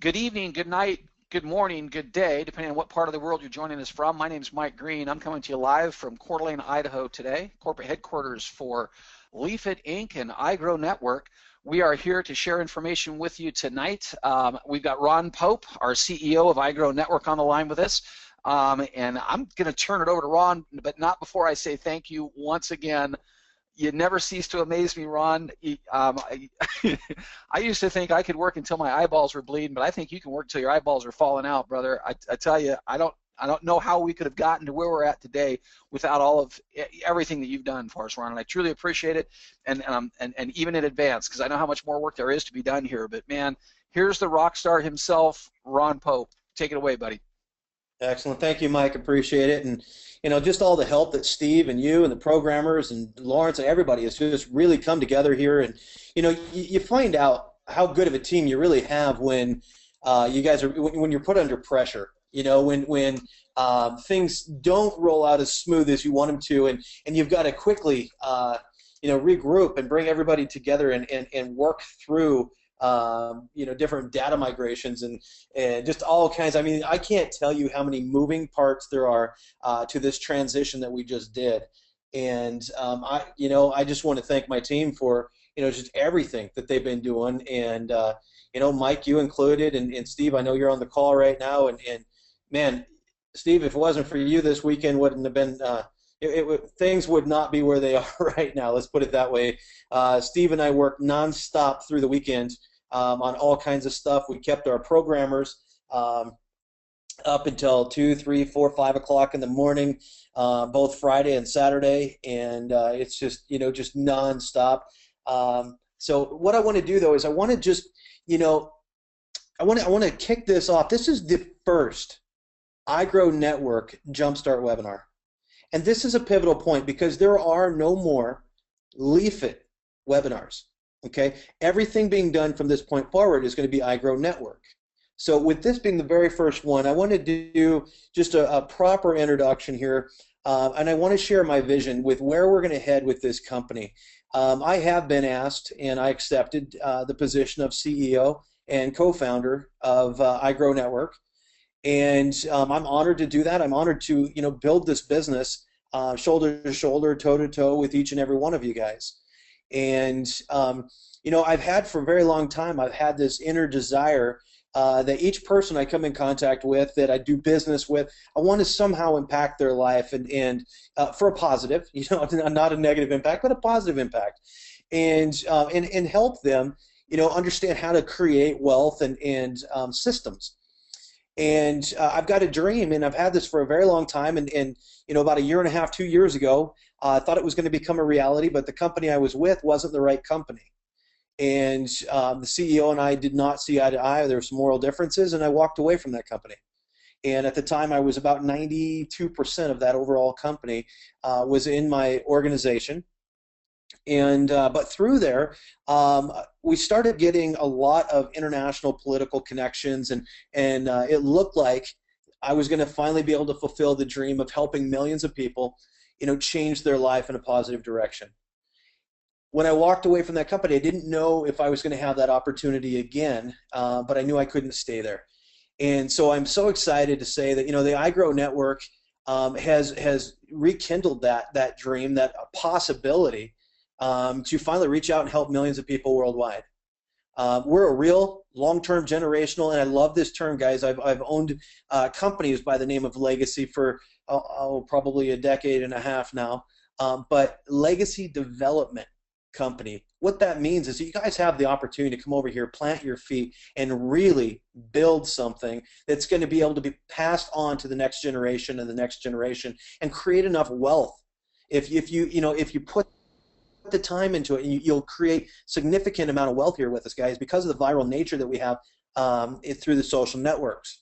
Good evening, good night, good morning, good day, depending on what part of the world you're joining us from. My name is Mike Green. I'm coming to you live from Coeur d'Alene, Idaho today, corporate headquarters for Leafit Inc. and iGrownet. We are here to share information with you tonight. We've got Ron Pope, our CEO of iGrownet, on the line with us. And I'm going to turn it over to Ron, but not before I say thank you once again. You never cease to amaze me, Ron. I used to think I could work until my eyeballs were bleeding, but I think you can work until your eyeballs are falling out, brother. I tell you, I don't know how we could have gotten to where we're at today without all of everything that you've done for us, Ron. And I truly appreciate it, and even in advance, because I know how much more work there is to be done here. But man, here's the rock star himself, Ron Pope. Take it away, buddy. Excellent. Thank you, Mike. Appreciate it. And, just all the help that Steve and you and the programmers and Lawrence and everybody has just really come together here. And, you find out how good of a team you really have when you guys are, when you're put under pressure, when things don't roll out as smooth as you want them to, and you've got to quickly, regroup and bring everybody together and work through different data migrations and just all kinds. I mean, I can't tell you how many moving parts there are to this transition that we just did. And I just want to thank my team for just everything that they've been doing. And Mike, you included, and Steve, I know you're on the call right now. And man, Steve, if it wasn't for you, this weekend wouldn't have been. Things would not be where they are right now. Let's put it that way. Steve and I worked nonstop through the weekend on all kinds of stuff. We kept our programmers up until 2, 3, 4, 5 o'clock in the morning, both Friday and Saturday, and it's just just nonstop. So what I want to do though is I want to just I want to kick this off. This is the first iGrownet Jumpstart webinar. And this is a pivotal point because there are no more leafit webinars. Okay, everything being done from this point forward is going to be iGrownet. So with this being the very first one, I want to do just a proper introduction here, and I want to share my vision with where we're going to head with this company. I have been asked, and I accepted the position of CEO and co-founder of iGrownet. And I'm honored to do that. I'm honored to build this business shoulder to shoulder, toe to toe with each and every one of you guys. And I've had for a very long time, I've had this inner desire that each person I come in contact with, that I do business with, I want to somehow impact their life and for a positive, not a negative impact, but a positive impact, and help them understand how to create wealth and systems. And I've got a dream, and I've had this for a very long time, and about a year and a half, 2 years ago, I thought it was going to become a reality, but the company I was with wasn't the right company. And the CEO and I did not see eye to eye. There were some moral differences, and I walked away from that company. And at the time, I was about 92% of that overall company was in my organization. And but through there, we started getting a lot of international political connections, and it looked like I was going to finally be able to fulfill the dream of helping millions of people, change their life in a positive direction. When I walked away from that company, I didn't know if I was going to have that opportunity again, but I knew I couldn't stay there. And so I'm so excited to say that the iGrownet has rekindled that dream, that possibility. To finally reach out and help millions of people worldwide. We're a real long-term generational, and I love this term, guys. I've owned companies by the name of Legacy for probably a decade and a half now, but legacy development company. What that means is that you guys have the opportunity to come over here, plant your feet, and really build something that's going to be able to be passed on to the next generation and the next generation, and create enough wealth. If you put the time into it, and you'll create significant amount of wealth here with us, guys, because of the viral nature that we have through the social networks.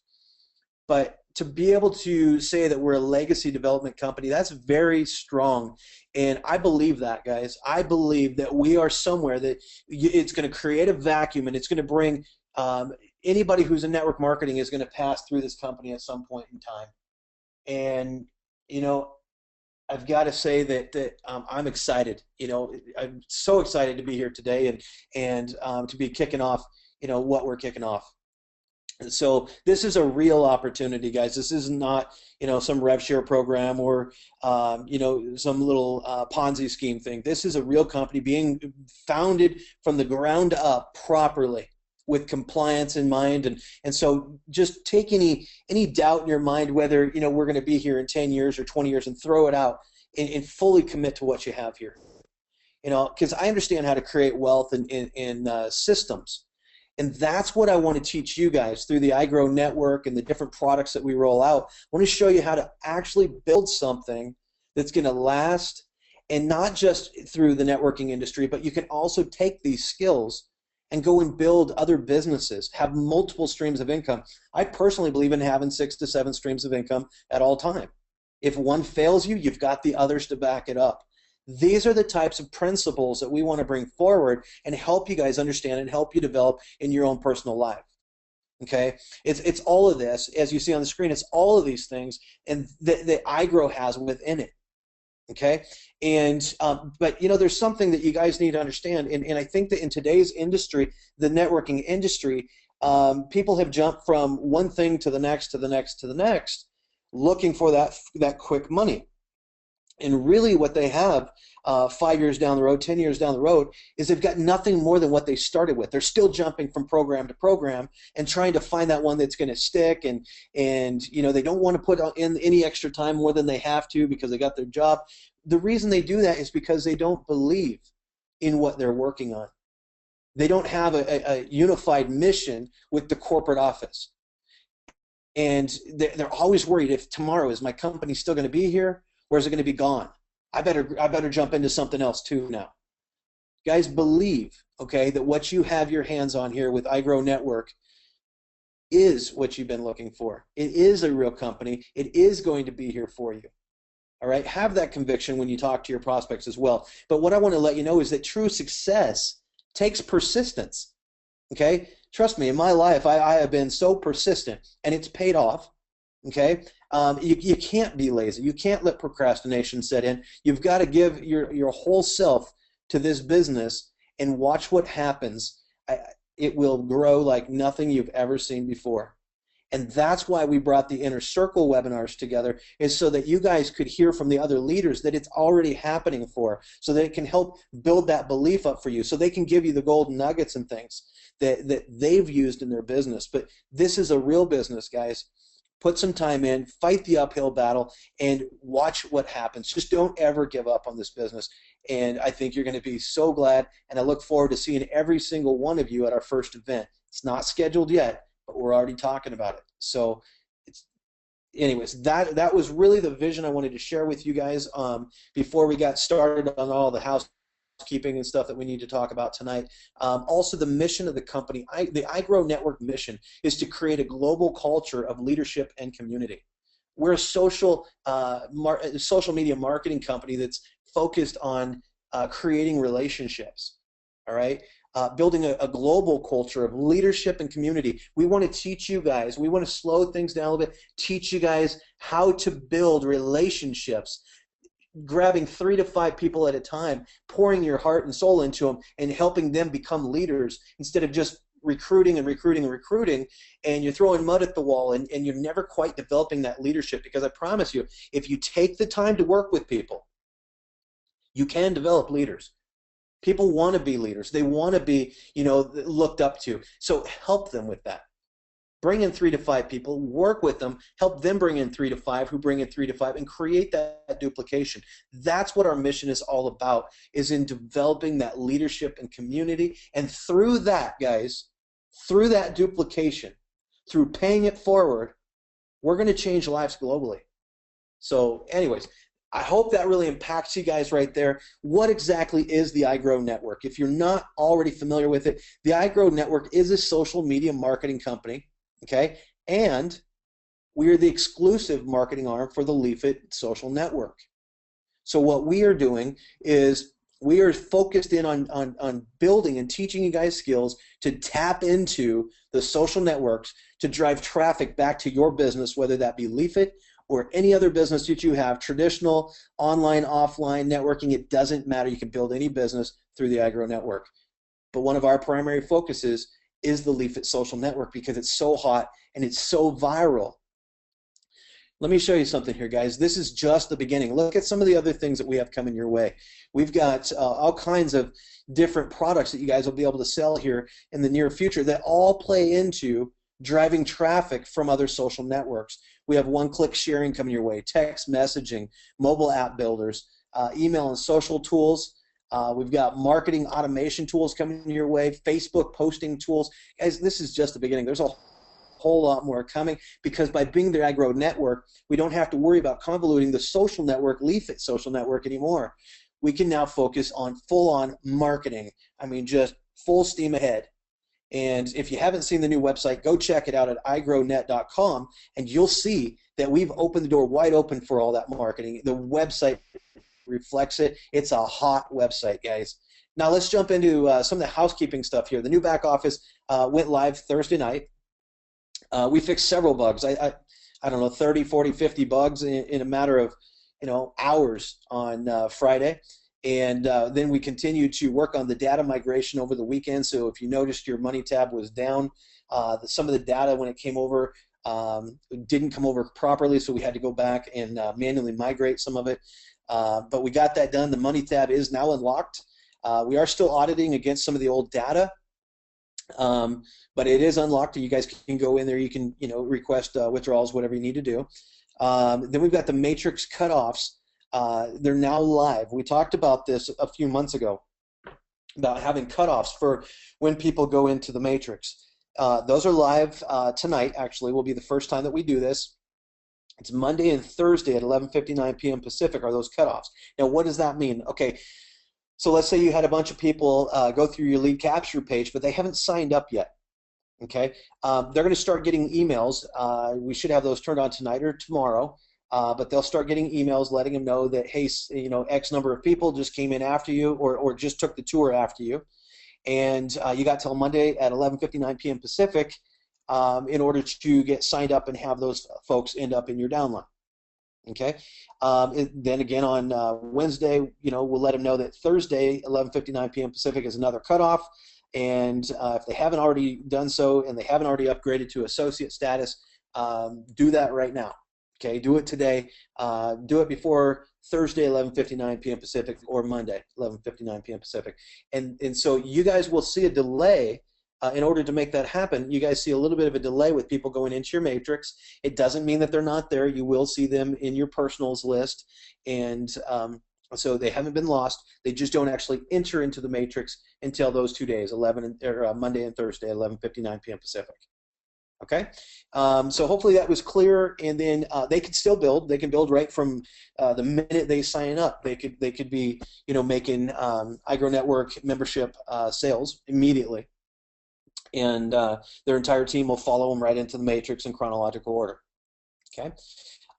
But to be able to say that we're a legacy development company, that's very strong, and I believe that, guys. I believe that we are somewhere that it's going to create a vacuum, and it's going to bring anybody who's in network marketing is going to pass through this company at some point in time. And I've got to say that I'm excited. I'm so excited to be here today and to be kicking off what we're kicking off. So this is a real opportunity, guys. This is not, some rev share program or, some little Ponzi scheme thing. This is a real company being founded from the ground up properly with compliance in mind. And so just take any doubt in your mind whether, we're going to be here in 10 years or 20 years and throw it out and fully commit to what you have here. Because I understand how to create wealth in systems. And that's what I want to teach you guys through the iGrow network and the different products that we roll out. I want to show you how to actually build something that's going to last, and not just through the networking industry, but you can also take these skills and go and build other businesses, have multiple streams of income. I personally believe in having 6 to 7 streams of income at all time. If one fails you, you've got the others to back it up. These are the types of principles that we want to bring forward and help you guys understand and help you develop in your own personal life. Okay, it's all of this, as you see on the screen. It's all of these things, and that iGrow has within it. Okay, and but there's something that you guys need to understand, and I think that in today's industry, the networking industry, people have jumped from one thing to the next, to the next, to the next, looking for that quick money. And really what they have 5 years down the road, 10 years down the road, is they've got nothing more than what they started with. They're still jumping from program to program and trying to find that one that's going to stick, and they don't want to put in any extra time more than they have to because they got their job. The reason they do that is because they don't believe in what they're working on. They don't have a unified mission with the corporate office. And they're always worried, if tomorrow, is my company still going to be here? Or is it going to be gone? I better jump into something else too now. Guys, believe, okay, that what you have your hands on here with iGrow Network is what you've been looking for. It is a real company. It is going to be here for you. All right? Have that conviction when you talk to your prospects as well. But what I want to let you know is that true success takes persistence. Okay? Trust me, in my life, I have been so persistent, and it's paid off. Okay, you can't be lazy. You can't let procrastination set in. You've got to give your whole self to this business and watch what happens. It will grow like nothing you've ever seen before. And that's why we brought the Inner Circle webinars together, is so that you guys could hear from the other leaders that it's already happening for, so that it can help build that belief up for you, so they can give you the golden nuggets and things that they've used in their business. But this is a real business, guys. Put some time in, fight the uphill battle, and watch what happens. Just don't ever give up on this business. And I think you're going to be so glad, and I look forward to seeing every single one of you at our first event. It's not scheduled yet, but we're already talking about it. So anyways, that was really the vision I wanted to share with you guys before we got started on all the housekeeping and stuff that we need to talk about tonight. Also, the mission of the company, the iGrow Network mission, is to create a global culture of leadership and community. We're a social media marketing company that's focused on creating relationships, all right? Building a global culture of leadership and community. We want to teach you guys, we want to slow things down a little bit, teach you guys how to build relationships, grabbing 3 to 5 people at a time, pouring your heart and soul into them, and helping them become leaders instead of just recruiting and recruiting and recruiting, and you're throwing mud at the wall, and you're never quite developing that leadership. Because I promise you, if you take the time to work with people, you can develop leaders. People want to be leaders. They want to be, looked up to. So help them with that. Bring in 3 to 5 people, work with them, help them bring in 3 to 5, who bring in 3 to 5, and create that duplication. That's what our mission is all about, is in developing that leadership and community. And through that, guys, through that duplication, through paying it forward, we're going to change lives globally. So anyways, I hope that really impacts you guys right there. What exactly is the iGrow Network? If you're not already familiar with it, the iGrow Network is a social media marketing company. Okay, and we are the exclusive marketing arm for the Leafit social network. So what we are doing is we are focused in on building and teaching you guys skills to tap into the social networks to drive traffic back to your business, whether that be Leafit or any other business that you have, traditional, online, offline, networking. It doesn't matter. You can build any business through the iGrow Network. But one of our primary focuses is the Leafit social network because it's so hot and it's so viral. Let me show you something here, guys. This is just the beginning. Look at some of the other things that we have coming your way. We've got all kinds of different products that you guys will be able to sell here in the near future that all play into driving traffic from other social networks. We have one-click sharing coming your way, text messaging, mobile app builders, email and social tools. We've got marketing automation tools coming your way, Facebook posting tools. Guys, this is just the beginning. There's a whole lot more coming because by being the iGrow network, we don't have to worry about convoluting the social network, Leafit social network anymore. We can now focus on full-on marketing. I mean, just full steam ahead. And if you haven't seen the new website, go check it out at iGrownet.com, and you'll see that we've opened the door wide open for all that marketing. The website reflects it. It's a hot website, guys. Now let's jump into some of the housekeeping stuff here. The new back office went live Thursday night. We fixed several bugs. I don't know, 30, 40, 50 bugs in a matter of hours on Friday. And then we continued to work on the data migration over the weekend. So if you noticed your money tab was down, some of the data when it came over didn't come over properly, so we had to go back and manually migrate some of it. But we got that done. The money tab is now unlocked. We are still auditing against some of the old data. But it is unlocked, and you guys can go in there. You can, request withdrawals, whatever you need to do. Then we've got the matrix cutoffs. They're now live. We talked about this a few months ago about having cutoffs for when people go into the matrix. Those are live tonight. Actually, will be the first time that we do this. It's Monday and Thursday at 11:59 p.m. Pacific are those cutoffs. Now, what does that mean? Okay. So let's say you had a bunch of people go through your lead capture page, but they haven't signed up yet. Okay, they're going to start getting emails. We should have those turned on tonight or tomorrow, but they'll start getting emails letting them know that, hey, X number of people just came in after you, or just took the tour after you, and you got till Monday at 11:59 p.m. Pacific in order to get signed up and have those folks end up in your downline. Okay. Then again on Wednesday, we'll let them know that Thursday, 11:59 p.m. Pacific is another cutoff, and if they haven't already done so and they haven't already upgraded to associate status, do that right now. Okay, do it today. Do it before Thursday, 11:59 p.m. Pacific, or Monday, 11:59 p.m. Pacific, and so you guys will see a delay. In order to make that happen, you guys see a little bit of a delay with people going into your matrix. It doesn't mean that they're not there. You will see them in your personals list, and so they haven't been lost. They just don't actually enter into the matrix until those 2 days, Monday and Thursday, 11:59 p.m. Pacific. Okay, so hopefully that was clear. And then they can still build. They can build right from the minute they sign up. They could be making iGrow Network membership sales immediately. And their entire team will follow them right into the matrix in chronological order. Okay.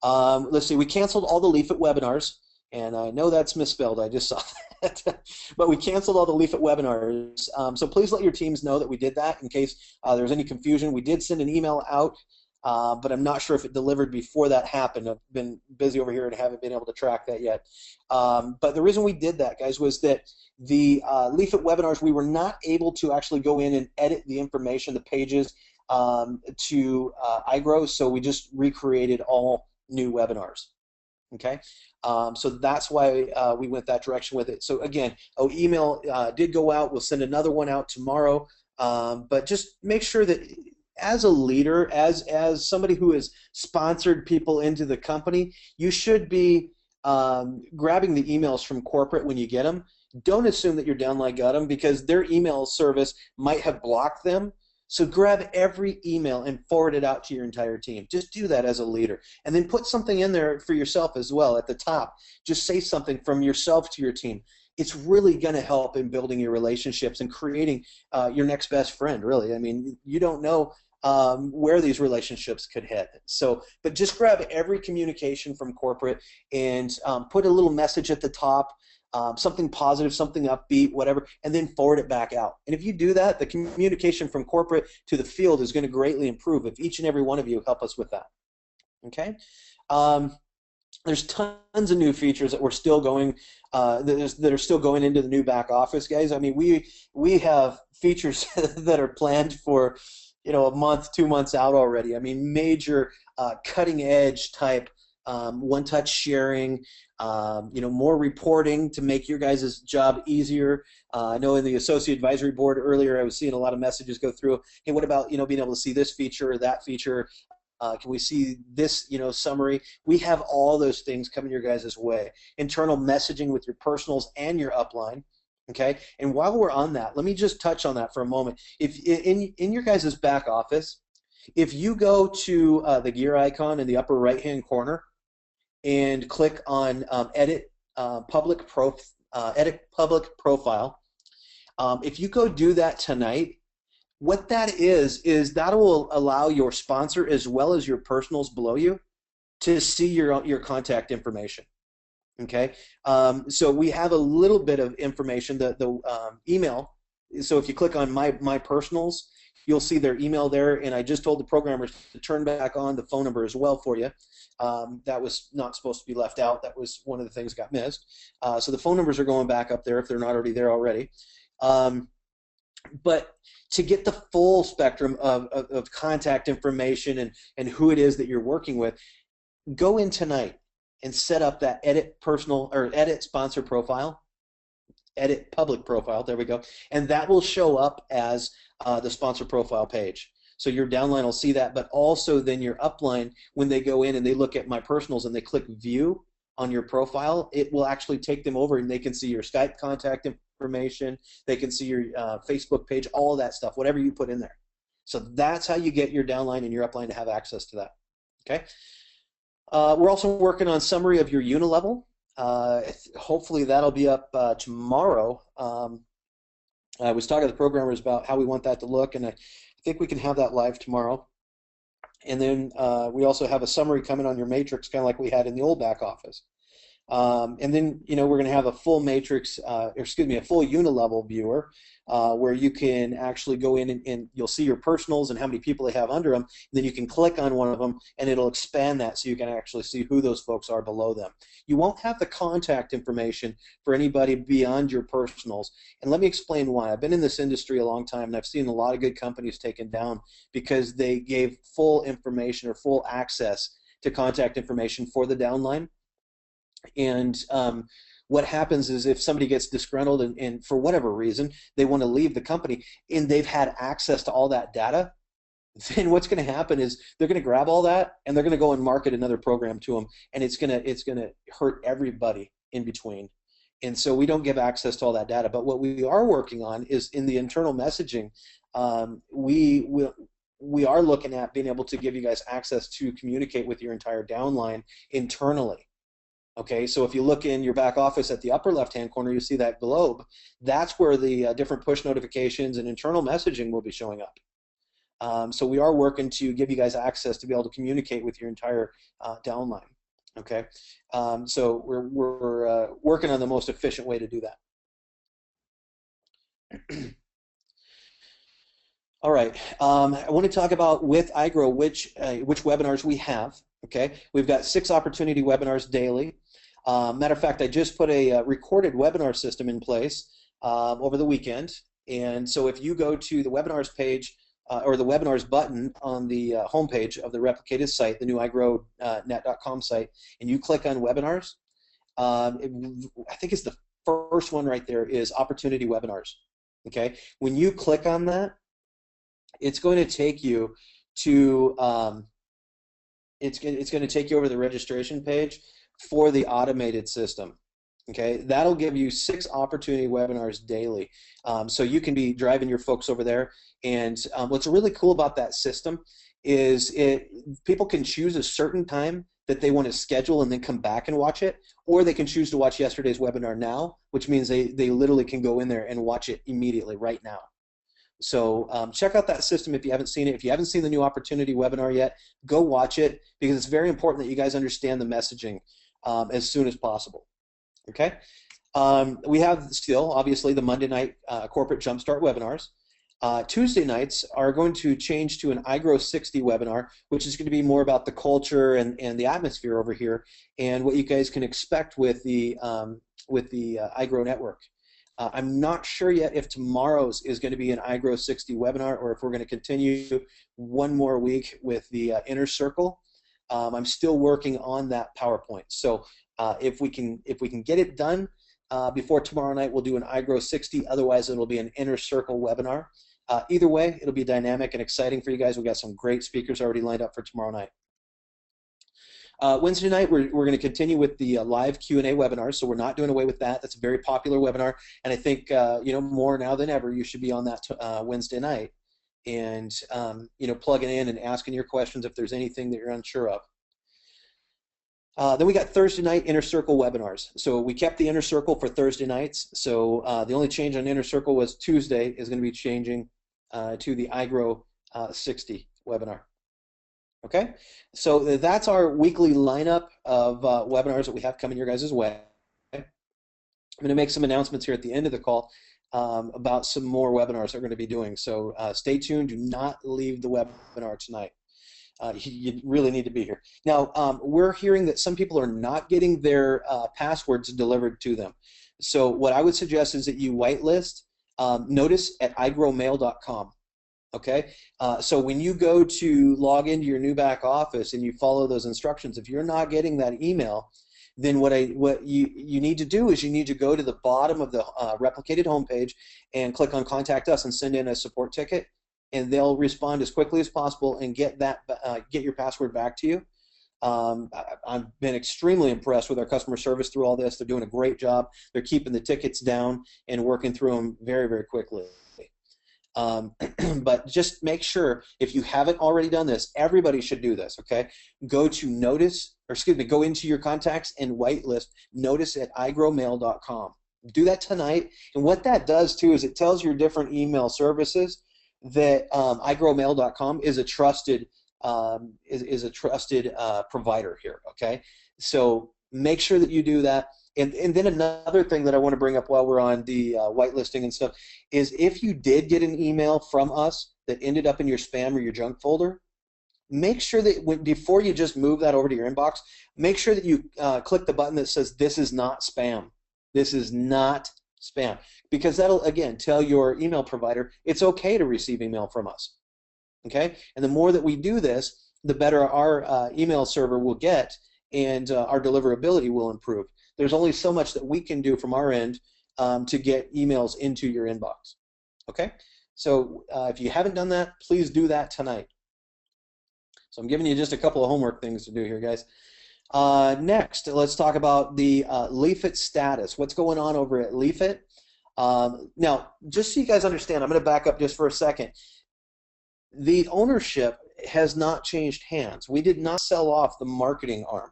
Let's see. We canceled all the Leafit webinars, and I know that's misspelled. I just saw that, but we canceled all the Leafit webinars. So please let your teams know that we did that in case there's any confusion. We did send an email out, but I'm not sure if it delivered before that happened. I've been busy over here and haven't been able to track that yet. But the reason we did that, guys, was that the Leafit webinars, we were not able to actually go in and edit the information, the pages, to iGrow, so we just recreated all new webinars. Okay, so that's why we went that direction with it. So again, email did go out. We'll send another one out tomorrow, but just make sure that as a leader, as somebody who has sponsored people into the company, you should be grabbing the emails from corporate when you get them. Don't assume that your downline got them because their email service might have blocked them. So grab every email and forward it out to your entire team. Just do that as a leader. And then put something in there for yourself as well at the top. Just say something from yourself to your team. It's really going to help in building your relationships and creating your next best friend, really. I mean, you don't know where these relationships could head. So, but just grab every communication from corporate and put a little message at the top. Something positive, something upbeat, whatever, and then forward it back out. And if you do that, the communication from corporate to the field is going to greatly improve if each and every one of you help us with that. Okay? there's tons of new features that we're still going that are still going into the new back office, guys. I mean, we have features that are planned for, a month, 2 months out already. I mean, major cutting edge type one-touch sharing, more reporting to make your guys' job easier. I know in the associate advisory board earlier, I was seeing a lot of messages go through. Hey, what about being able to see this feature or that feature? Can we see this, summary? We have all those things coming your guys' way. Internal messaging with your personals and your upline. Okay, and while we're on that, let me just touch on that for a moment. If in your guys' back office, if you go to the gear icon in the upper right-hand corner and click on edit public profile, if you go do that tonight, what that is that will allow your sponsor as well as your personals below you to see your contact information. Okay, so we have a little bit of information, the email. So if you click on my personals, you'll see their email there, and I just told the programmers to turn back on the phone number as well for you. That was not supposed to be left out. That was one of the things that got missed. So the phone numbers are going back up there if they're not already there already. But to get the full spectrum of contact information and who it is that you're working with, go in tonight and set up that edit personal or edit sponsor profile, edit public profile, there we go, and that will show up as the sponsor profile page. So your downline will see that, but also then your upline, when they go in and they look at my personals and they click view on your profile, it will actually take them over and they can see your Skype contact information, they can see your Facebook page, all of that stuff, whatever you put in there. So that's how you get your downline and your upline to have access to that. Okay. We're also working on summary of your unilevel. Hopefully that'll be up tomorrow. I was talking to the programmers about how we want that to look, and I think we can have that live tomorrow. And then we also have a summary coming on your matrix, kind of like we had in the old back office. And then, we're going to have a full matrix, a full unilevel viewer where you can actually go in and you'll see your personals and how many people they have under them. Then you can click on one of them and it'll expand that so you can actually see who those folks are below them. You won't have the contact information for anybody beyond your personals. And let me explain why. I've been in this industry a long time and I've seen a lot of good companies taken down because they gave full information or full access to contact information for the downline. And what happens is if somebody gets disgruntled and for whatever reason they want to leave the company and they've had access to all that data, then what's going to happen is they're going to grab all that and they're going to go and market another program to them, and it's going to hurt everybody in between. And so we don't give access to all that data. But what we are working on is in the internal messaging, we are looking at being able to give you guys access to communicate with your entire downline internally. Okay, so if you look in your back office at the upper left-hand corner, you see that globe. That's where the different push notifications and internal messaging will be showing up. So we are working to give you guys access to be able to communicate with your entire downline. Okay, so we're working on the most efficient way to do that. All right, I want to talk about with iGrow which webinars we have. Okay, we've got 6 opportunity webinars daily. Matter of fact, I just put a recorded webinar system in place over the weekend, and so if you go to the webinars page or the webinars button on the homepage of the replicated site, the new iGrownet.com site, and you click on webinars, I think it's the first one right there is opportunity webinars. Okay, when you click on that, it's going to take you to it's going to take you over the registration page for the automated system. Okay, that'll give you 6 opportunity webinars daily. So you can be driving your folks over there. And what's really cool about that system is people can choose a certain time that they want to schedule and then come back and watch it, or they can choose to watch yesterday's webinar now, which means they literally can go in there and watch it immediately right now. So check out that system if you haven't seen it. If you haven't seen the new opportunity webinar yet, go watch it because it's very important that you guys understand the messaging as soon as possible. Okay. We have still, obviously, the Monday night corporate jumpstart webinars. Tuesday nights are going to change to an iGrow 60 webinar, which is going to be more about the culture and the atmosphere over here, and what you guys can expect with the iGrow network. I'm not sure yet if tomorrow's is going to be an iGrow 60 webinar or if we're going to continue one more week with the Inner Circle. I'm still working on that PowerPoint. So if we can get it done before tomorrow night, we'll do an iGrow 60. Otherwise, it'll be an Inner Circle webinar. Either way, it'll be dynamic and exciting for you guys. We've got some great speakers already lined up for tomorrow night. Wednesday night, we're going to continue with the live Q&A webinars, so we're not doing away with that. That's a very popular webinar, and I think more now than ever, you should be on that Wednesday night and plugging in and asking your questions if there's anything that you're unsure of. Then we got Thursday night Inner Circle webinars. So we kept the Inner Circle for Thursday nights. So the only change on Inner Circle was Tuesday is going to be changing to the iGrow 60 webinar. Okay, so that's our weekly lineup of webinars that we have coming your guys' way. I'm going to make some announcements here at the end of the call about some more webinars that we're going to be doing. So stay tuned. Do not leave the webinar tonight. You really need to be here. Now, we're hearing that some people are not getting their passwords delivered to them. So what I would suggest is that you whitelist notice at igrowmail.com. Okay, so when you go to log into your new back office and you follow those instructions, if you're not getting that email, then what you need to do is you need to go to the bottom of the replicated homepage and click on Contact Us and send in a support ticket, and they'll respond as quickly as possible and get your password back to you. I've been extremely impressed with our customer service through all this. They're doing a great job. They're keeping the tickets down and working through them very, very quickly. But just make sure, if you haven't already done this, everybody should do this, okay? Go into your contacts and whitelist notice at igrowmail.com. Do that tonight, and what that does too is it tells your different email services that igrowmail.com is a trusted provider here, okay? So make sure that you do that. And then another thing that I want to bring up while we're on the whitelisting and stuff is if you did get an email from us that ended up in your spam or your junk folder, make sure that before you just move that over to your inbox, make sure that you click the button that says this is not spam. This is not spam. Because that'll, again, tell your email provider it's okay to receive email from us. Okay? And the more that we do this, the better our email server will get and our deliverability will improve. There's only so much that we can do from our end to get emails into your inbox. Okay? So if you haven't done that, please do that tonight. So I'm giving you just a couple of homework things to do here, guys. Next, let's talk about the leafit status. What's going on over at leafit? Now, just so you guys understand, I'm going to back up just for a second. The ownership has not changed hands. We did not sell off the marketing arm.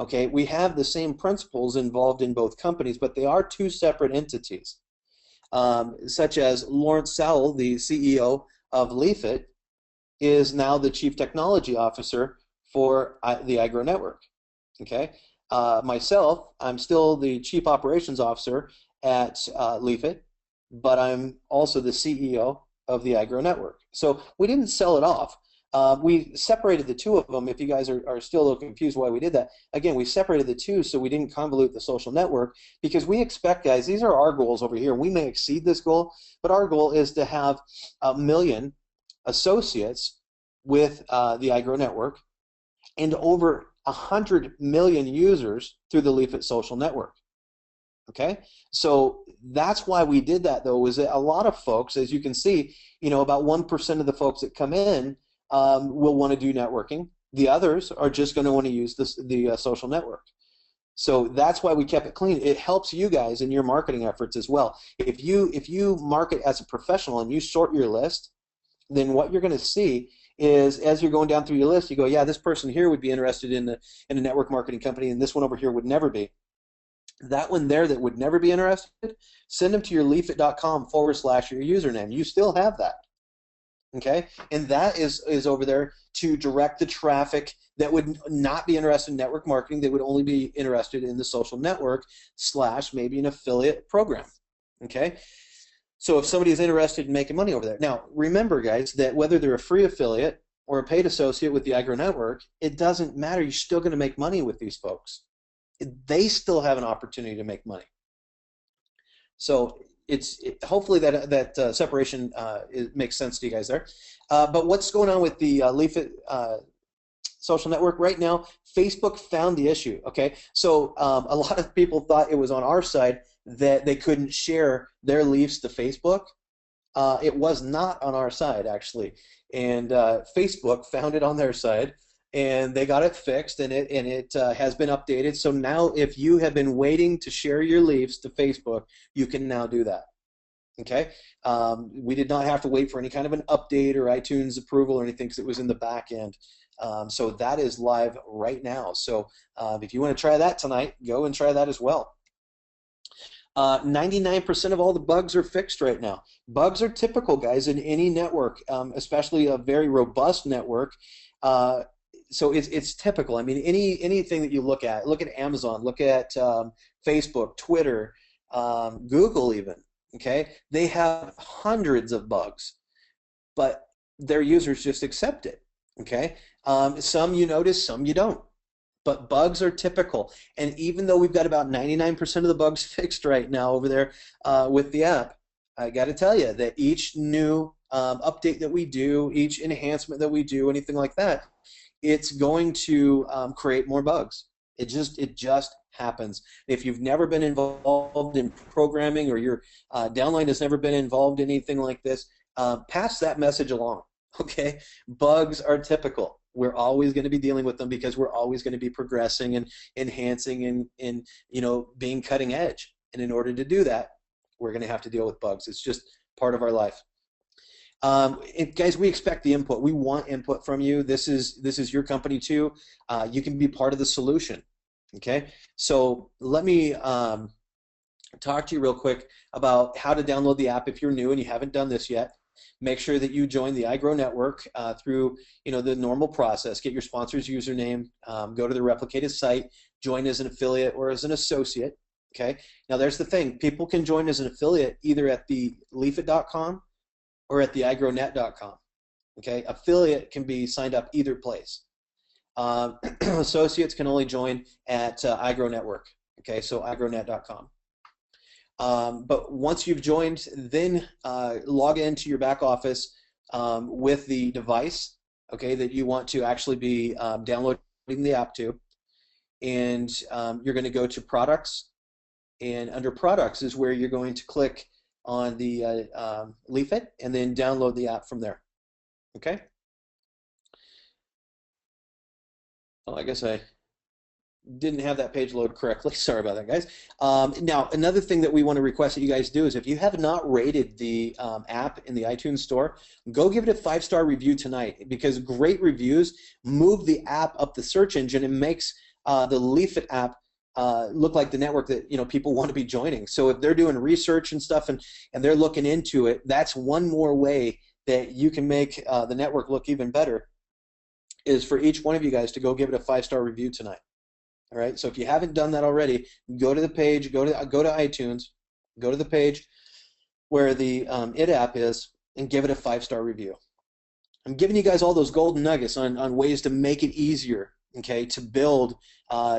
Okay, we have the same principles involved in both companies, but they are two separate entities. Such as Lawrence Sowell, the CEO of leafit, is now the Chief Technology Officer for the iGrow Network. Okay, myself, I'm still the Chief Operations Officer at leafit, but I'm also the CEO of the iGrow Network. So we didn't sell it off. We separated the two of them. If you guys are still a little confused why we did that, again, we separated the two so we didn't convolute the social network, because we expect, guys, these are our goals over here. We may exceed this goal, but our goal is to have 1 million associates with the iGrow network and over 100 million users through the leafit social network. Okay, so that's why we did that, though, is that a lot of folks, as you can see, about 1% of the folks that come in will want to do networking. The others are just going to want to use the social network. So that's why we kept it clean. It helps you guys in your marketing efforts as well. If you market as a professional and you sort your list, then what you're going to see is, as you're going down through your list, you go, yeah, this person here would be interested in a network marketing company, and this one over here would never be. That one there that would never be interested, send them to your leafit.com/your username. You still have that. Okay, and that is over there to direct the traffic that would not be interested in network marketing. They would only be interested in the social network / maybe an affiliate program. Okay, So if somebody is interested in making money over there. Now, remember, guys, that whether they're a free affiliate or a paid associate with the iGrow Network, it doesn't matter. You're still going to make money with these folks. They still have an opportunity to make money. So hopefully that separation makes sense to you guys there. But what's going on with the leafit social network right now? Facebook found the issue. Okay, so a lot of people thought it was on our side that they couldn't share their leafs to Facebook. It was not on our side, actually, and Facebook found it on their side, and they got it fixed, and it has been updated. So now, if you have been waiting to share your leafs to Facebook, you can now do that. Okay, we did not have to wait for any kind of an update or iTunes approval or anything because it was in the back end. So that is live right now. So if you want to try that tonight, go and try that as well. 99% of all the bugs are fixed right now. Bugs are typical, guys, in any network, especially a very robust network. So it's typical. I mean, anything that you look at Amazon, look at Facebook, Twitter, Google even. Okay, they have hundreds of bugs, but their users just accept it. Okay, some you notice, some you don't. But bugs are typical, and even though we've got about 99% of the bugs fixed right now over there with the app, I got to tell you that each new update that we do, each enhancement that we do, anything like that, it's going to create more bugs. It just happens. If you've never been involved in programming, or your downline has never been involved in anything like this, pass that message along. Okay, bugs are typical. We're always going to be dealing with them because we're always going to be progressing and enhancing and being cutting edge. And in order to do that, we're going to have to deal with bugs. It's just part of our life. Guys, we expect the input. We want input from you. This is your company too. You can be part of the solution. Okay, so let me talk to you real quick about how to download the app if you're new and you haven't done this yet. Make sure that you join the iGrow Network through the normal process. Get your sponsor's username, go to the replicated site, join as an affiliate or as an associate. Okay. Now there's the thing: people can join as an affiliate either at the leafit.com or at the iGrownet.com. Okay. Affiliate can be signed up either place. Associates can only join at iGrow Network. Okay. So iGrownet.com. But once you've joined, then log into your back office with the device, okay, that you want to actually be downloading the app to, and you're going to go to Products, and under Products is where you're going to click on the leafit and then download the app from there. Okay. Oh, I guess I didn't have that page load correctly. Sorry about that, guys. Now, another thing that we want to request that you guys do is if you have not rated the app in the iTunes store, go give it a 5-star review tonight, because great reviews move the app up the search engine and makes the Leafit app look like the network that people want to be joining. So if they're doing research and stuff and they're looking into it, that's one more way that you can make the network look even better, is for each one of you guys to go give it a 5-star review tonight. All right, so if you haven't done that already, go to the page, go to iTunes, go to the page where the It app is, and give it a 5-star review. I'm giving you guys all those golden nuggets on ways to make it easier, okay, to build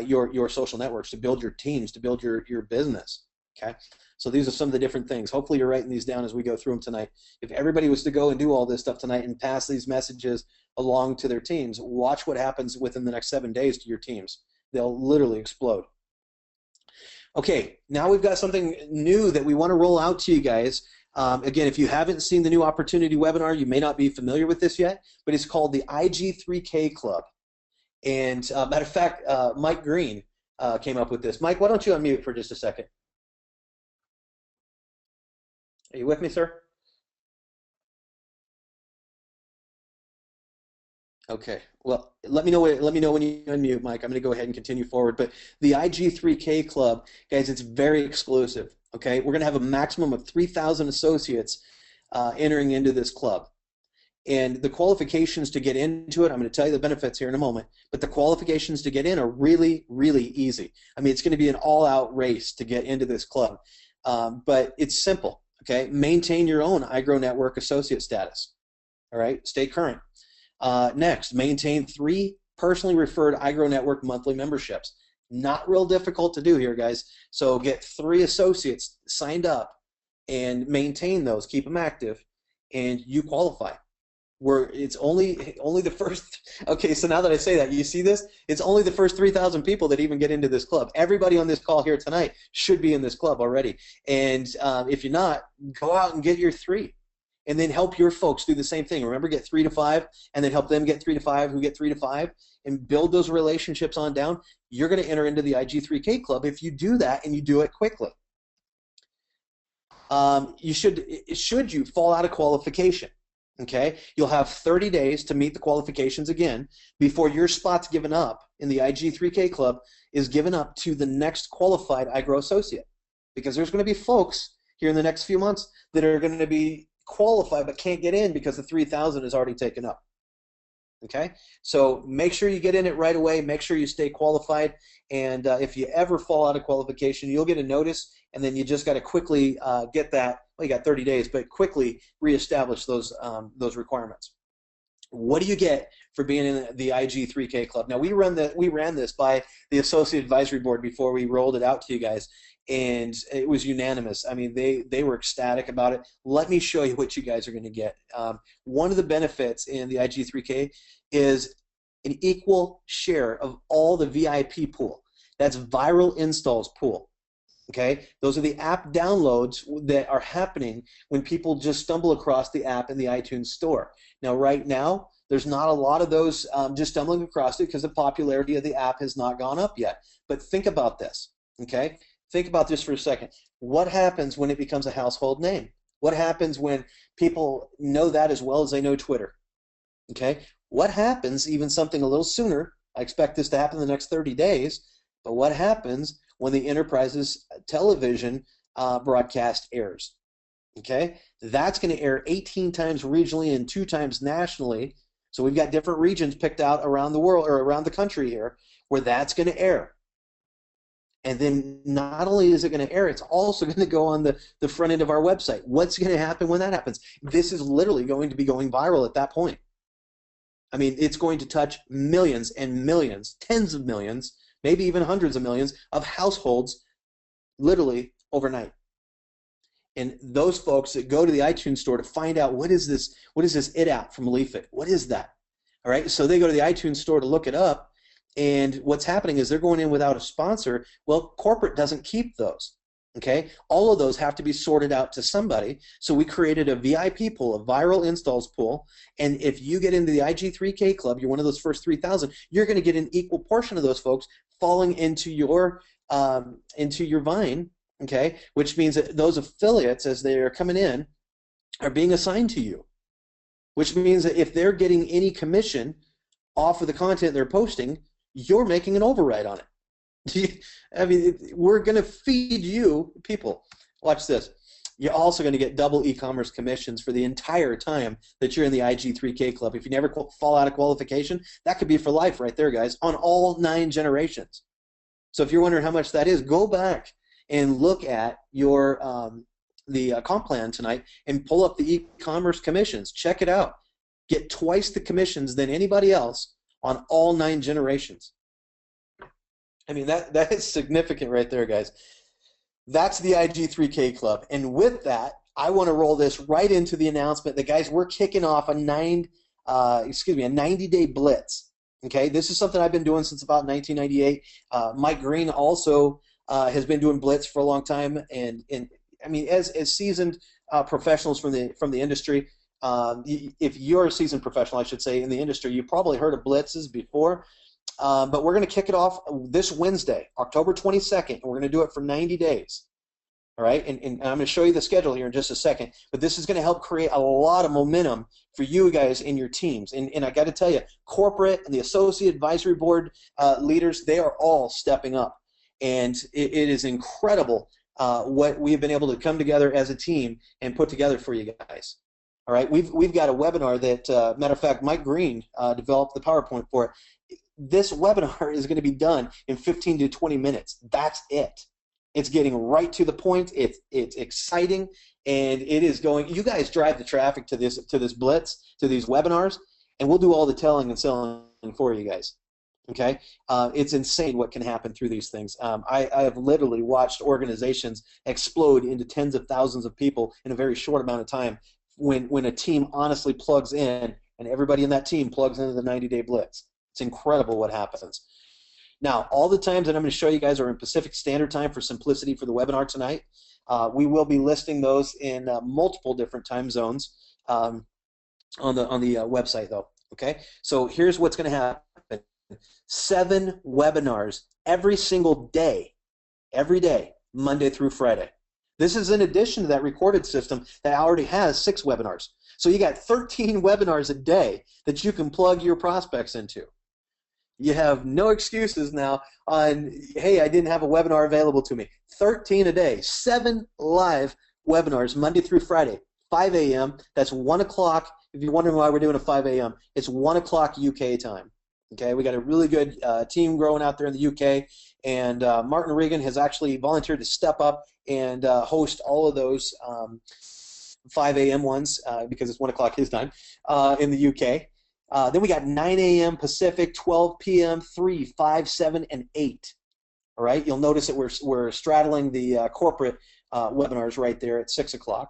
your social networks, to build your teams, to build your business, okay? So these are some of the different things. Hopefully you're writing these down as we go through them tonight. If everybody was to go and do all this stuff tonight and pass these messages along to their teams, watch what happens within the next 7 days to your teams. They'll literally explode. Okay, now we've got something new that we want to roll out to you guys. Again, if you haven't seen the new opportunity webinar, you may not be familiar with this yet, but it's called the IG3K Club. And matter of fact, Mike Green came up with this. Mike, why don't you unmute for just a second? Are you with me, sir? Okay. Well, let me know when you unmute, Mike. I'm going to go ahead and continue forward. But the IG3K Club, guys, it's very exclusive. Okay, we're going to have a maximum of 3,000 associates entering into this club. And the qualifications to get into it, I'm going to tell you the benefits here in a moment, but the qualifications to get in are really, really easy. I mean, it's going to be an all-out race to get into this club, but it's simple. Okay, maintain your own iGrow Network associate status. All right, stay current. Next, maintain 3 personally referred iGrow Network monthly memberships. Not real difficult to do here, guys. So get 3 associates signed up and maintain those, keep them active, and you qualify. Where it's only the first. Okay, so now that I say that, you see this? It's only the first 3,000 people that even get into this club. Everybody on this call here tonight should be in this club already. And if you're not, go out and get your 3. And then help your folks do the same thing. Remember, get 3 to 5, and then help them get 3 to 5 who get 3 to 5, and build those relationships on down. You're going to enter into the IG3K club if you do that, and you do it quickly. Should you fall out of qualification, okay, you'll have 30 days to meet the qualifications again before your spot's given up in the IG3K club is given up to the next qualified iGrow associate, because there's going to be folks here in the next few months that are going to be qualified but can't get in because the 3,000 is already taken up. Okay, so make sure you get in it right away. Make sure you stay qualified, and if you ever fall out of qualification, you'll get a notice, and then you just got to quickly get that. Well, you got 30 days, but quickly reestablish those requirements. What do you get for being in the IG3K club? Now we ran this by the Associate Advisory Board before we rolled it out to you guys, and it was unanimous. I mean, they were ecstatic about it. Let me show you what you guys are going to get. One of the benefits in the IG3K is an equal share of all the VIP pool. That's viral installs pool. Okay, those are the app downloads that are happening when people just stumble across the app in the iTunes store. Now, right now, there's not a lot of those just stumbling across it because the popularity of the app has not gone up yet. But think about this, okay? Think about this for a second. What happens when it becomes a household name? What happens when people know that as well as they know Twitter? Okay? What happens, even something a little sooner, I expect this to happen in the next 30 days, but what happens when the Enterprise's television broadcast airs? Okay? That's going to air 18 times regionally and 2 times nationally. So we've got different regions picked out around the world or around the country here where that's going to air. And then not only is it going to air, it's also going to go on the front end of our website. What's going to happen when that happens? This is literally going to be going viral at that point. I mean, it's going to touch millions and millions, tens of millions, maybe even hundreds of millions of households literally overnight. And those folks that go to the iTunes store to find out what is this it app from Leafit? What is that? All right, so they go to the iTunes store to look it up, and what's happening is they're going in without a sponsor. Well, corporate doesn't keep those. Okay, all of those have to be sorted out to somebody. So we created a VIP pool, a viral installs pool, and if you get into the IG3K club, you're one of those first 3,000. You're going to get an equal portion of those folks falling into your vine. Okay, which means that those affiliates, as they are coming in, are being assigned to you. Which means that if they're getting any commission off of the content they're posting, you're making an override on it. I mean, we're going to feed you people. Watch this. You're also going to get double e-commerce commissions for the entire time that you're in the IG3K club. If you never fall out of qualification, that could be for life right there, guys, on all 9 generations. So if you're wondering how much that is, go back and look at your the comp plan tonight and pull up the e-commerce commissions. Check it out. Get twice the commissions than anybody else on all 9 generations. I mean, that is significant right there, guys. That's the IG3K club. And with that, I want to roll this right into the announcement that, guys, we're kicking off a 90-day blitz. Okay, this is something I've been doing since about 1998. Mike Green also has been doing blitz for a long time, and I mean, as seasoned professionals from the industry, if you're a seasoned professional, I should say, in the industry, you've probably heard of blitzes before. But we're going to kick it off this Wednesday, October 22nd, and we're going to do it for 90 days. All right, and I'm going to show you the schedule here in just a second, but this is going to help create a lot of momentum for you guys in your teams. And I got to tell you, corporate and the Associate Advisory Board leaders, they are all stepping up. And it is incredible what we have been able to come together as a team and put together for you guys. All right, we've got a webinar that, matter of fact, Mike Green developed the PowerPoint for it. This webinar is going to be done in 15 to 20 minutes. That's it. It's getting right to the point. It's exciting, and it is going. You guys drive the traffic to this blitz, to these webinars, and we'll do all the telling and selling for you guys. Okay, it's insane what can happen through these things. I have literally watched organizations explode into tens of thousands of people in a very short amount of time when a team honestly plugs in and everybody in that team plugs into the 90-day blitz. It's incredible what happens. Now, all the times that I'm going to show you guys are in Pacific Standard Time for simplicity for the webinar tonight. We will be listing those in multiple different time zones on the website, though. Okay, so here's what's going to happen. 7 webinars every single day, every day, Monday through Friday. This is in addition to that recorded system that already has 6 webinars. So you got 13 webinars a day that you can plug your prospects into. You have no excuses now on, hey, I didn't have a webinar available to me. 13 a day, 7 live webinars Monday through Friday, 5 a.m. That's 1 o'clock. If you're wondering why we're doing a 5 a.m., it's 1 o'clock UK time. Okay, we got a really good team growing out there in the UK, and Martin Regan has actually volunteered to step up and host all of those 5 a.m. ones because it's 1 o'clock his time in the UK. Then we got 9 a.m. Pacific, 12 p.m., 3, 5, 7, and 8. All right, you'll notice that we're straddling the corporate webinars right there at 6 o'clock.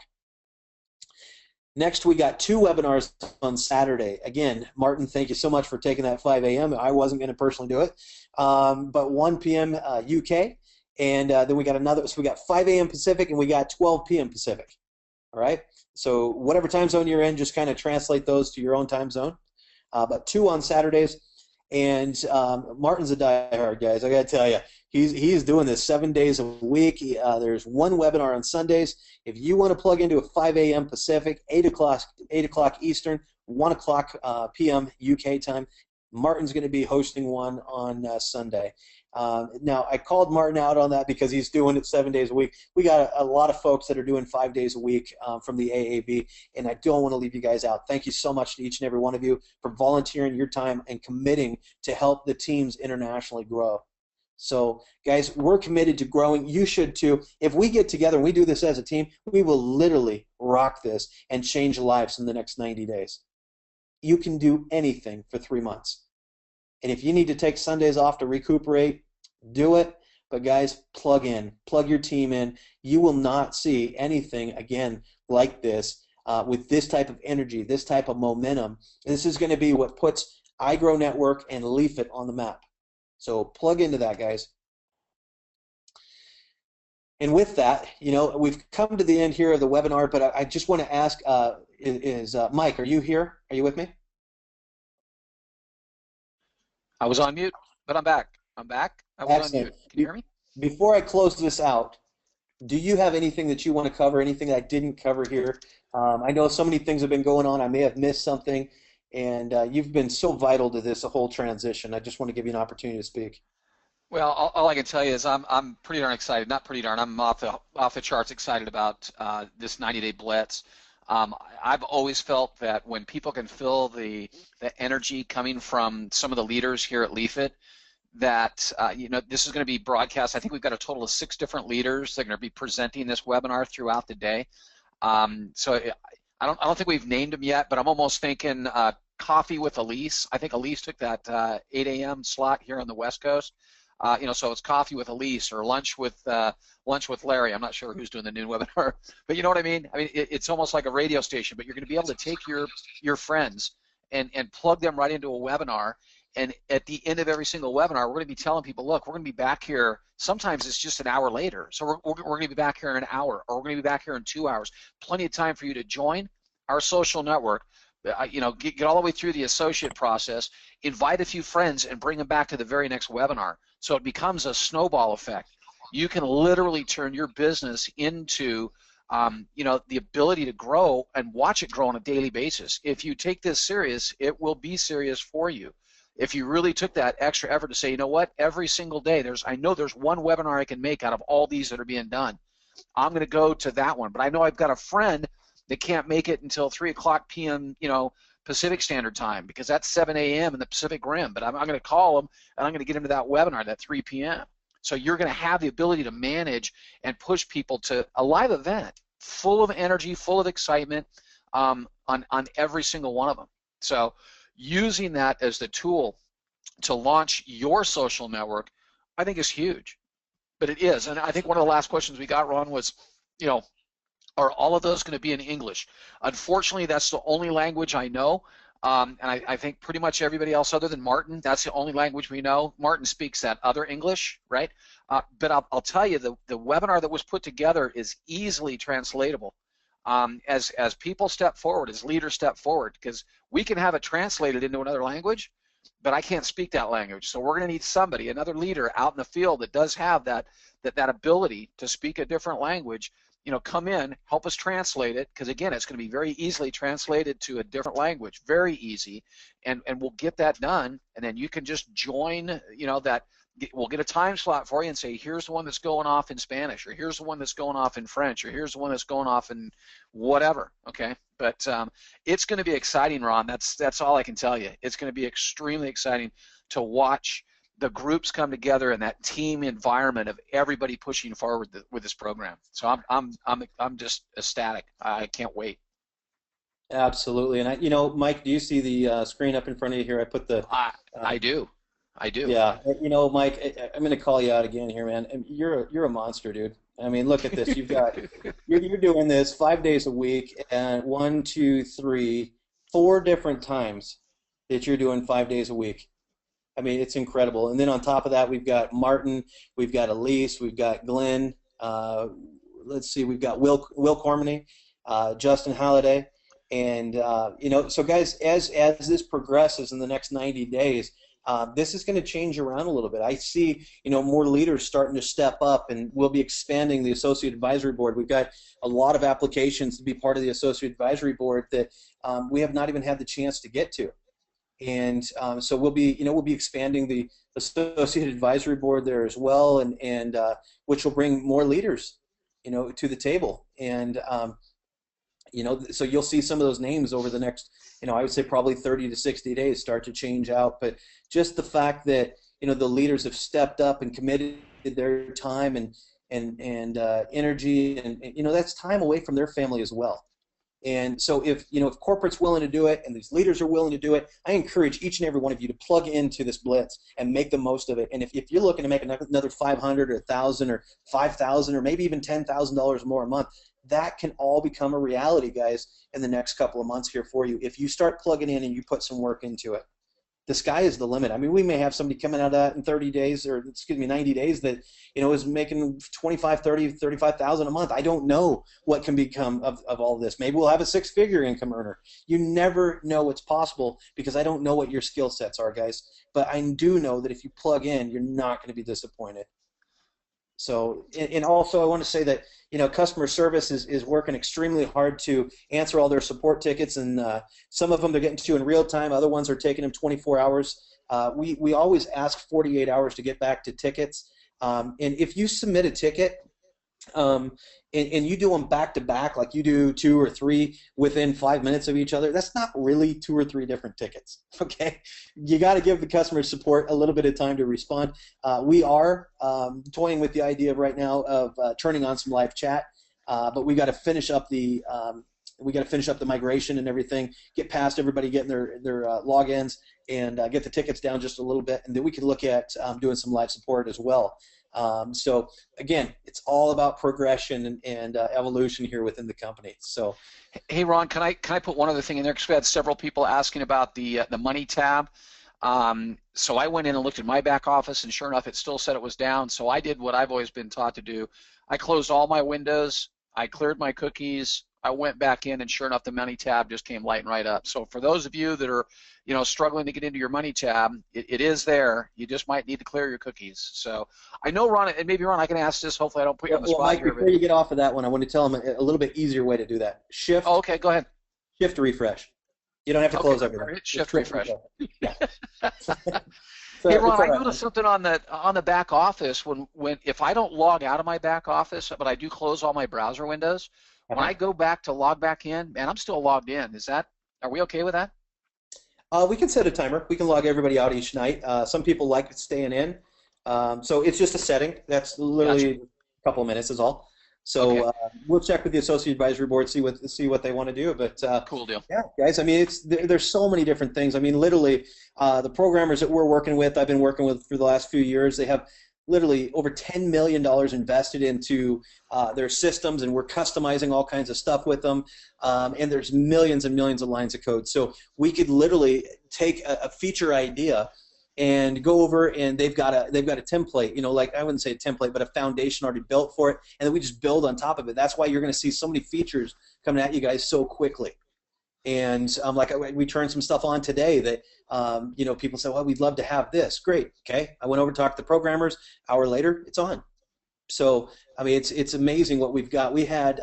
Next, we got 2 webinars on Saturday. Again, Martin, thank you so much for taking that 5 a.m. I wasn't going to personally do it, but 1 p.m. UK, and then we got another. So we got 5 a.m. Pacific, and we got 12 p.m. Pacific. All right. So whatever time zone you're in, just kind of translate those to your own time zone. But 2 on Saturdays, and Martin's a diehard, guys. I got to tell you, he's doing this 7 days a week. There's 1 webinar on Sundays. If you want to plug into a 5 a.m. Pacific, 8 o'clock Eastern, 1 o'clock p.m. UK time, Martin's going to be hosting one on Sunday. Now, I called Martin out on that because he's doing it 7 days a week. We got a lot of folks that are doing 5 days a week from the AAB, and I don't want to leave you guys out. Thank you so much to each and every one of you for volunteering your time and committing to help the teams internationally grow. So, guys, we're committed to growing. You should too. If we get together and we do this as a team, we will literally rock this and change lives in the next 90 days. You can do anything for 3 months. And if you need to take Sundays off to recuperate, do it. But, guys, plug in. Plug your team in. You will not see anything, again, like this with this type of energy, this type of momentum. This is going to be what puts iGrow Network and Leafit on the map. So plug into that, guys. And with that, you know, we've come to the end here of the webinar, but I just want to ask, Mike, are you here? Are you with me? I was on mute, but I'm back. I'm back. I was on mute. Can you hear me? Before I close this out, do you have anything that you want to cover, anything that I didn't cover here? I know so many things have been going on. I may have missed something. And you've been so vital to this whole transition. I just want to give you an opportunity to speak. Well, all I can tell you is I'm pretty darn excited. Not pretty darn. I'm off the charts excited about this 90-day blitz. I've always felt that when people can feel the energy coming from some of the leaders here at Leafit, that you know, this is going to be broadcast. I think we've got a total of 6 different leaders that are going to be presenting this webinar throughout the day. So I don't think we've named them yet, but I'm almost thinking coffee with Elise. I think Elise took that 8 a.m. slot here on the West Coast. You know, so it's coffee with Elise or lunch with Larry. I'm not sure who's doing the noon webinar, but you know what I mean. I mean, it's almost like a radio station, but you're going to be able to take your friends and plug them right into a webinar. And at the end of every single webinar, we're going to be telling people, look, we're going to be back here. Sometimes it's just an hour later. So we're going to be back here in an hour, or we're going to be back here in 2 hours. Plenty of time for you to join our social network. You know, get all the way through the associate process, invite a few friends, and bring them back to the very next webinar. So it becomes a snowball effect. You can literally turn your business into, you know, the ability to grow and watch it grow on a daily basis. If you take this serious, it will be serious for you. If you really took that extra effort to say, you know what, every single day, I know there's one webinar I can make out of all these that are being done. I'm going to go to that one. But I know I've got a friend that can't make it until 3 o'clock p.m., you know, Pacific Standard Time, because that's 7 a.m. in the Pacific Rim. But I'm going to call him, and I'm going to get him to that webinar at 3 p.m. So you're going to have the ability to manage and push people to a live event full of energy, full of excitement, on every single one of them. So using that as the tool to launch your social network, I think is huge. But it is, and I think one of the last questions we got, Ron, was, you know, are all of those going to be in English? Unfortunately, that's the only language I know. And I think pretty much everybody else other than Martin, that's the only language we know. Martin speaks that other English, right? But I'll tell you, the webinar that was put together is easily translatable. As people step forward, as leaders step forward, because we can have it translated into another language, but I can't speak that language. So we're going to need somebody, another leader out in the field that does have that ability to speak a different language, you know, come in, help us translate it, because again, it's going to be very easily translated to a different language, very easy, and we'll get that done, and then you can just join, you know, that we'll get a time slot for you and say, here's the one that's going off in Spanish, or here's the one that's going off in French, or here's the one that's going off in whatever, okay? But it's going to be exciting, Ron. That's all I can tell you. It's going to be extremely exciting to watch the groups come together in that team environment of everybody pushing forward with this program. So I'm just ecstatic. I can't wait. Absolutely. And you know, Mike, do you see the screen up in front of you here? I put the. I do. I do. Yeah. You know, Mike, I'm going to call you out again here, man. You're a monster, dude. I mean, look at this. You've got you're doing this 5 days a week, and 1, 2, 3, 4 different times that you're doing 5 days a week. I mean, it's incredible. And then on top of that, we've got Martin, we've got Elise, we've got Glenn. Let's see, we've got Will Cormany, Justin Halliday, and you know. So guys, as this progresses in the next 90 days, this is going to change around a little bit. I see, you know, more leaders starting to step up, and we'll be expanding the Associate Advisory Board. We've got a lot of applications to be part of the Associate Advisory Board that we have not even had the chance to get to. And so we'll be expanding the Associate Advisory Board there as well, and which will bring more leaders, you know, to the table. And you know, so you'll see some of those names over the next, you know, I would say probably 30 to 60 days start to change out. But just the fact that, you know, the leaders have stepped up and committed their time and energy, and you know, that's time away from their family as well. And so if corporate's willing to do it and these leaders are willing to do it, I encourage each and every one of you to plug into this blitz and make the most of it. And if you're looking to make another 500 or 1,000 or 5,000 or maybe even $10,000 more a month, that can all become a reality, guys, in the next couple of months here for you. If you start plugging in and you put some work into it, the sky is the limit. I mean, we may have somebody coming out of that in 30 days, or excuse me, 90 days that, you know, is making 25, 30, 35,000 a month. I don't know what can become of all of this. Maybe we'll have a six-figure income earner. You never know what's possible, because I don't know what your skill sets are, guys. But I do know that if you plug in, you're not going to be disappointed. So, and also I want to say that, you know, customer service is working extremely hard to answer all their support tickets, and some of them they're getting to in real time. Other ones are taking them 24 hours. We always ask 48 hours to get back to tickets. And if you submit a ticket, and you do them back to back, like you do 2 or 3 within 5 minutes of each other, that's not really 2 or 3 different tickets. Okay, you got to give the customer support a little bit of time to respond. We are toying with the idea of right now of turning on some live chat, but we got to finish up the migration and everything, get past everybody getting their logins, and get the tickets down just a little bit, and then we can look at doing some live support as well. So again, it's all about progression and evolution here within the company. So, hey Ron, can I put one other thing in there, because we had several people asking about the money tab. So I went in and looked at my back office, and sure enough, it still said it was down. So I did what I've always been taught to do. I closed all my windows. I cleared my cookies. I went back in, and sure enough, the money tab just came lighting right up. So for those of you that are, you know, struggling to get into your money tab, it is there. You just might need to clear your cookies. So I know, Ron, and maybe Ron, I can ask this. Hopefully, I don't put you on the spot Mike, here. Before you get off of that one, I want to tell them a little bit easier way to do that. Shift. Oh, okay, go ahead. Shift refresh. You don't have to close everything. Shift refresh. Yeah. Hey Ron, I noticed something on the back office when if I don't log out of my back office, but I do close all my browser windows, when I go back to log back in, man, I'm still logged in. Are we okay with that? We can set a timer. We can log everybody out each night. Some people like staying in. So it's just a setting. That's Gotcha. literally a couple of minutes is all. So Okay. we'll check with the associate advisory board, see what they want to do. But Cool deal. yeah, guys, I mean, there's so many different things. I mean, literally, the programmers that we're working with, I've been working with for the last few years. They have literally over $10 million invested into their systems, and we're customizing all kinds of stuff with them. And there's millions and millions of lines of code. So we could literally take a feature idea and go over, and they've got a template, like, I wouldn't say a template, but a foundation already built for it, and then we just build on top of it. That's why you're going to see so many features coming at you guys so quickly. And like we turned some stuff on today that people say, well, we'd love to have this. Great. Okay. I went over to talk to the programmers. Hour later, it's on. So I mean, it's amazing what we've got. We had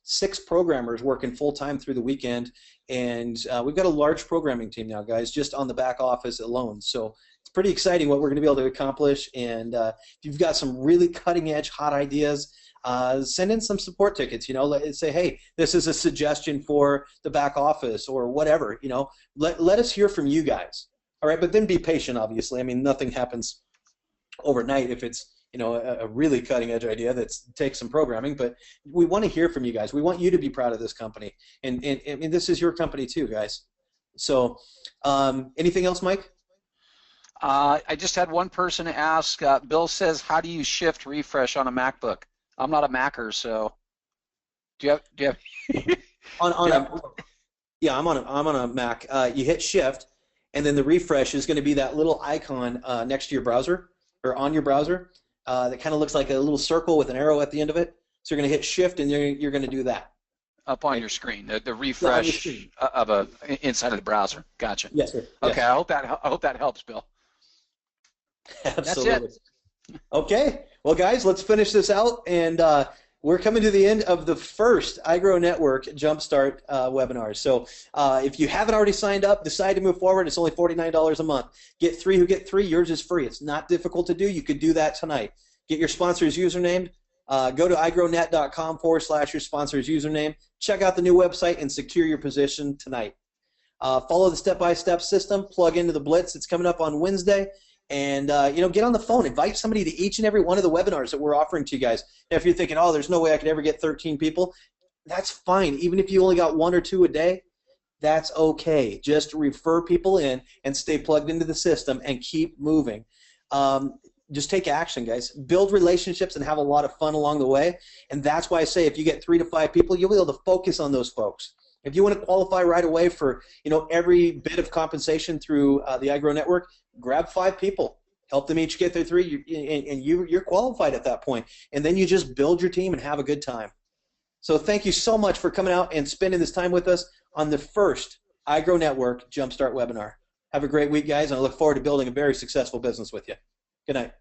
6 programmers working full time through the weekend, and we've got a large programming team now, guys, just on the back office alone. So it's pretty exciting what we're going to be able to accomplish. And if you've got some really cutting edge, hot ideas, send in some support tickets. Let's say, hey, this is a suggestion for the back office or whatever. Let us hear from you guys. All right, but then be patient. Obviously, I mean, nothing happens overnight if it's a really cutting edge idea that takes some programming, but we want to hear from you guys. We want you to be proud of this company, and I mean, this is your company too, guys. So anything else, Mike? I just had one person ask, Bill says, how do you shift refresh on a MacBook? I'm not a Macer, so do you have on a Yeah, I'm on a Mac. You hit shift, and then the refresh is going to be that little icon next to your browser or on your browser that kind of looks like a little circle with an arrow at the end of it. So you're going to hit shift, and you're going to do that. up on your screen, the Yeah, on your refresh screen. of inside of the browser. Gotcha. Yes, sir. Okay, Yes. I hope that helps, Bill. That's Absolutely. it. Okay. Well, guys, let's finish this out, and we're coming to the end of the first iGrow Network Jumpstart webinar. So if you haven't already signed up, decide to move forward. It's only $49 a month. Get 3 who get 3. Yours is free. It's not difficult to do. You could do that tonight. Get your sponsor's username. Go to iGrownet.com/your sponsor's username. Check out the new website and secure your position tonight. Follow the step-by-step system. Plug into the Blitz. It's coming up on Wednesday. And get on the phone. Invite somebody to each and every one of the webinars that we're offering to you guys. Now, if you're thinking, oh, there's no way I could ever get 13 people, that's fine. Even if you only got 1 or 2 a day, that's okay. Just refer people in and stay plugged into the system and keep moving. Just take action, guys. Build relationships and have a lot of fun along the way. And that's why I say if you get 3 to 5 people, you'll be able to focus on those folks. If you want to qualify right away for every bit of compensation through the iGrow Network, grab 5 people, help them each get their 3, and you're qualified at that point. And then you just build your team and have a good time. So thank you so much for coming out and spending this time with us on the first iGrow Network Jumpstart webinar. Have a great week, guys, and I look forward to building a very successful business with you. Good night.